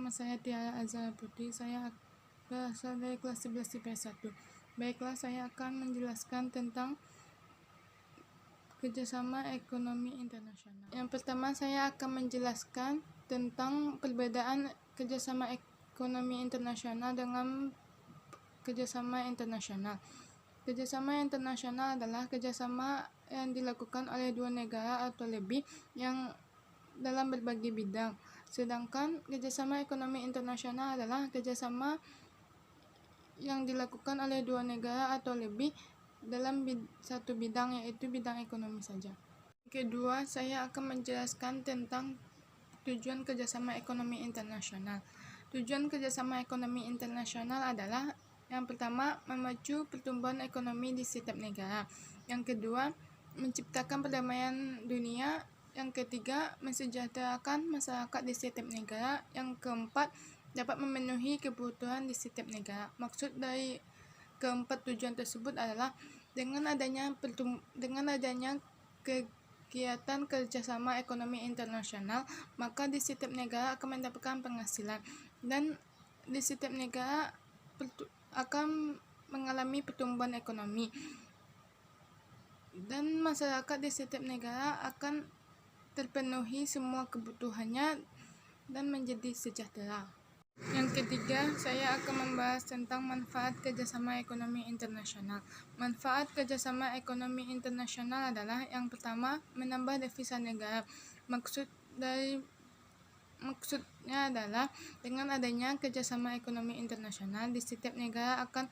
Nama saya Tiara Azhar Putri, saya berasal dari kelas 11 IPS 1. Baiklah, saya akan menjelaskan tentang kerjasama ekonomi internasional. Yang pertama, saya akan menjelaskan tentang perbedaan kerjasama ekonomi internasional dengan kerjasama internasional. Kerjasama internasional adalah kerjasama yang dilakukan oleh dua negara atau lebih yang dalam berbagai bidang. Sedangkan kerjasama ekonomi internasional adalah kerjasama yang dilakukan oleh dua negara atau lebih dalam satu bidang, yaitu bidang ekonomi saja. Kedua, saya akan menjelaskan tentang tujuan kerjasama ekonomi internasional. Tujuan kerjasama ekonomi internasional adalah yang pertama, memacu pertumbuhan ekonomi di setiap negara. Yang kedua, menciptakan perdamaian dunia. Yang ketiga, mensejahterakan masyarakat di setiap negara. Yang keempat, dapat memenuhi kebutuhan di setiap negara. Maksud dari keempat tujuan tersebut adalah dengan adanya kegiatan kerjasama ekonomi internasional, maka di setiap negara akan mendapatkan penghasilan, dan di setiap negara akan mengalami pertumbuhan ekonomi, dan masyarakat di setiap negara akan terpenuhi semua kebutuhannya dan menjadi sejahtera. Yang ketiga, saya akan membahas tentang manfaat kerjasama ekonomi internasional. Manfaat kerjasama ekonomi internasional adalah yang pertama, menambah devisa negara. Maksudnya adalah dengan adanya kerjasama ekonomi internasional, di setiap negara akan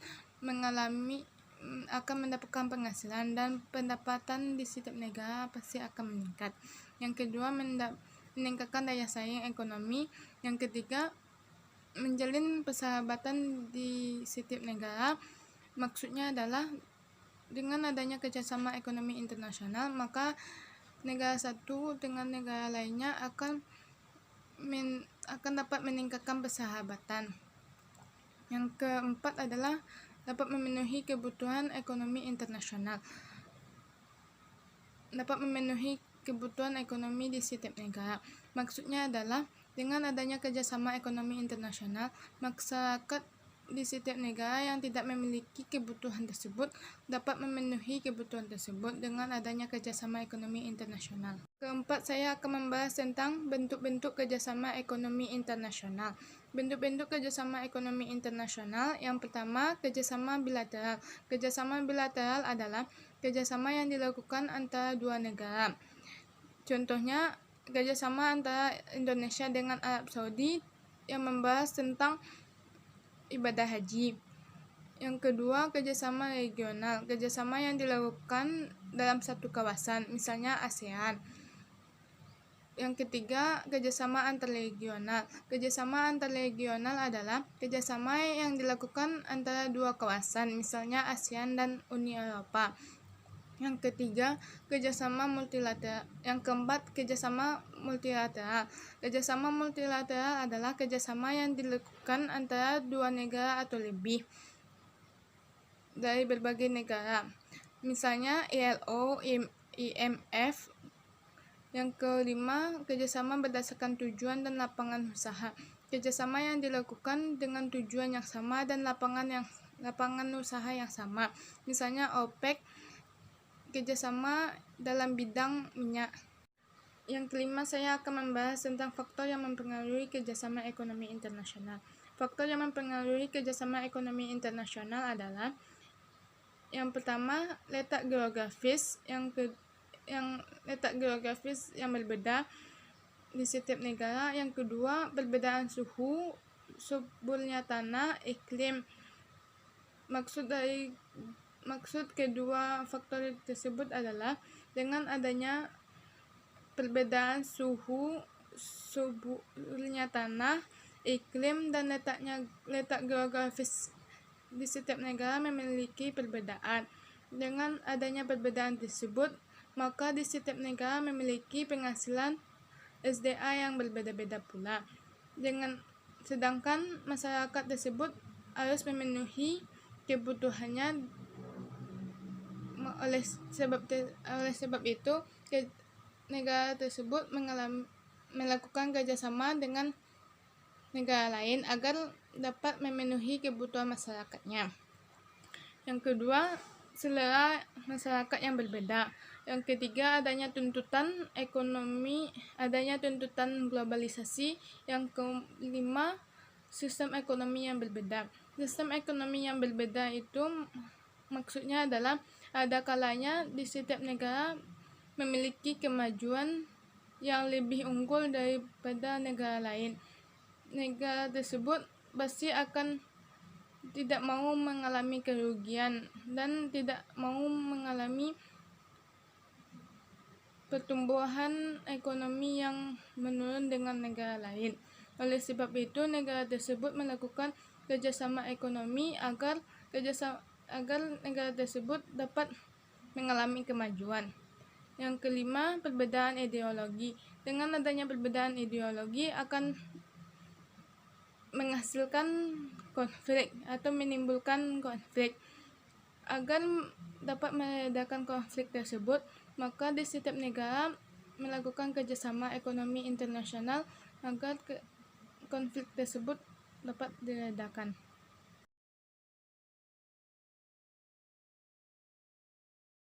mendapatkan penghasilan dan pendapatan di setiap negara pasti akan meningkat. Yang kedua, meningkatkan daya saing ekonomi. Yang ketiga, menjalin persahabatan di setiap negara. Maksudnya adalah dengan adanya kerjasama ekonomi internasional, maka negara satu dengan negara lainnya akan dapat meningkatkan persahabatan. Yang keempat adalah dapat memenuhi kebutuhan ekonomi internasional. Dapat memenuhi kebutuhan ekonomi di setiap negara. Maksudnya adalah dengan adanya kerjasama ekonomi internasional, masyarakat di setiap negara yang tidak memiliki kebutuhan tersebut dapat memenuhi kebutuhan tersebut dengan adanya kerjasama ekonomi internasional. Keempat, saya akan membahas tentang bentuk-bentuk kerjasama ekonomi internasional. Bentuk-bentuk kerjasama ekonomi internasional, yang pertama, kerjasama bilateral. Kerjasama bilateral adalah kerjasama yang dilakukan antara dua negara. Contohnya, kerjasama antara Indonesia dengan Arab Saudi yang membahas tentang ibadah haji. Yang kedua, kerjasama regional. Kerjasama yang dilakukan dalam satu kawasan, misalnya ASEAN. Yang ketiga, kerjasama antarregional. Kerjasama antarregional adalah kerjasama yang dilakukan antara dua kawasan, misalnya ASEAN dan Uni Eropa. Yang ketiga, kerjasama multilateral. Yang keempat, kerjasama multilateral. Kerjasama multilateral adalah kerjasama yang dilakukan antara dua negara atau lebih dari berbagai negara, misalnya ILO, IMF. Yang kelima, kerjasama berdasarkan tujuan dan lapangan usaha. Kerjasama yang dilakukan dengan tujuan yang sama dan lapangan usaha yang sama, misalnya OPEC, kerjasama dalam bidang minyak. Yang kelima, saya akan membahas tentang faktor yang mempengaruhi kerjasama ekonomi internasional. Faktor yang mempengaruhi kerjasama ekonomi internasional adalah yang pertama, letak geografis. Letak geografis yang berbeda di setiap negara. Yang kedua, perbedaan suhu, suburnya tanah, iklim. Maksud kedua faktor tersebut adalah dengan adanya perbedaan suhu, suburnya tanah, iklim, dan letak geografis di setiap negara memiliki perbedaan. Dengan adanya perbedaan tersebut, maka di setiap negara memiliki penghasilan SDA yang berbeda-beda pula. Sedangkan masyarakat tersebut harus memenuhi kebutuhannya. Oleh sebab itu, negara tersebut melakukan kerjasama dengan negara lain agar dapat memenuhi kebutuhan masyarakatnya. Yang kedua, selera masyarakat yang berbeda. Yang ketiga, adanya tuntutan ekonomi, adanya tuntutan globalisasi. Yang kelima, sistem ekonomi yang berbeda. Sistem ekonomi yang berbeda itu maksudnya adalah ada kalanya di setiap negara memiliki kemajuan yang lebih unggul daripada negara lain. Negara tersebut pasti akan tidak mau mengalami kerugian dan tidak mau mengalami pertumbuhan ekonomi yang menurun dengan negara lain. Oleh sebab itu, negara tersebut melakukan kerjasama ekonomi agar negara tersebut dapat mengalami kemajuan. Yang kelima, perbedaan ideologi. Dengan adanya perbedaan ideologi akan menghasilkan konflik atau menimbulkan konflik. Agar dapat meredakan konflik tersebut, maka di setiap negara melakukan kerjasama ekonomi internasional agar konflik tersebut dapat diredakan.